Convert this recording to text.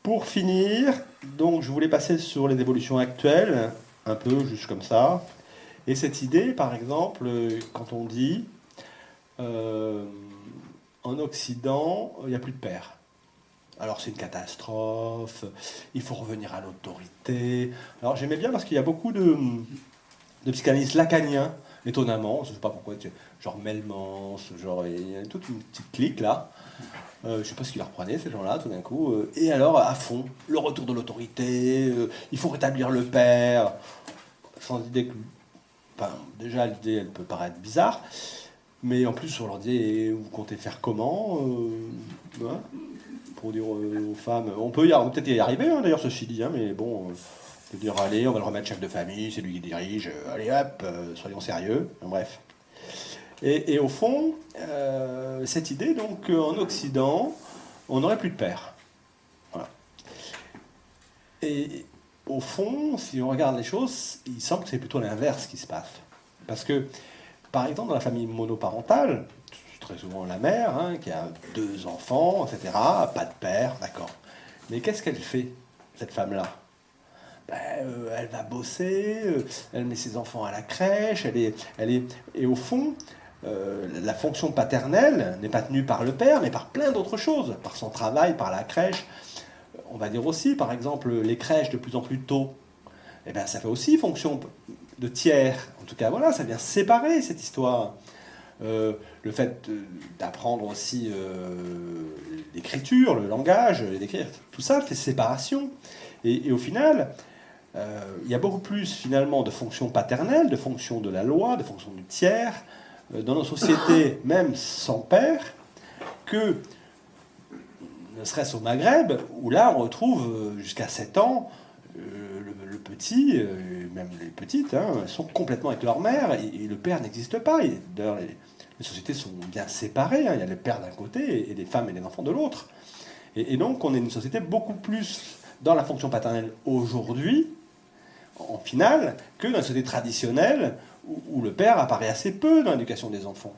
Pour finir, donc je voulais passer sur les évolutions actuelles, un peu juste comme ça. Et cette idée, par exemple, quand on dit euh, en Occident, il n'y a plus de père. Alors c'est une catastrophe, il faut revenir à l'autorité. Alors j'aimais bien parce qu'il y a beaucoup de psychanalystes lacaniens, étonnamment, je ne sais pas pourquoi, genre Melmans, genre, il y a toute une petite clique là. Je ne sais pas ce qu'ils leur prenaient, ces gens-là, tout d'un coup. Et alors, à fond, le retour de l'autorité, il faut rétablir le père, sans idée que... Enfin, déjà, l'idée, elle peut paraître bizarre, mais en plus, on leur dit, et vous comptez faire comment hein, pour dire aux femmes, on peut peut-être y arriver, hein, d'ailleurs, ceci dit, hein, mais bon, on peut dire, allez, on va le remettre chef de famille, c'est lui qui dirige, allez hop, soyons sérieux, bref. Et au fond, cette idée, donc, en Occident, on n'aurait plus de père. Voilà. Et au fond, si on regarde les choses, il semble que c'est plutôt l'inverse qui se passe. Parce que, par exemple, dans la famille monoparentale, c'est très souvent la mère hein, qui a 2 enfants, etc., pas de père, d'accord. Mais qu'est-ce qu'elle fait, cette femme-là? Ben, elle va bosser, elle met ses enfants à la crèche, et au fond, la fonction paternelle n'est pas tenue par le père, mais par plein d'autres choses, par son travail, par la crèche. On va dire aussi, par exemple, les crèches de plus en plus tôt, eh ben, ça fait aussi fonction de tiers. En tout cas, voilà, ça vient séparer cette histoire. Le fait d'apprendre aussi l'écriture, le langage, d'écrire, tout ça fait séparation. Et au final, il y a beaucoup plus finalement de fonctions paternelles, de fonctions de la loi, de fonctions du tiers, dans nos sociétés, même sans père, que ne serait-ce au Maghreb, où là on retrouve jusqu'à 7 ans, le petit, même les petites, hein, sont complètement avec leur mère, et le père n'existe pas. D'ailleurs, les sociétés sont bien séparées, hein, il y a le père d'un côté, et les femmes et les enfants de l'autre. Et donc on est une société beaucoup plus dans la fonction paternelle aujourd'hui, en finale, que dans la société traditionnelle, où le père apparaît assez peu dans l'éducation des enfants.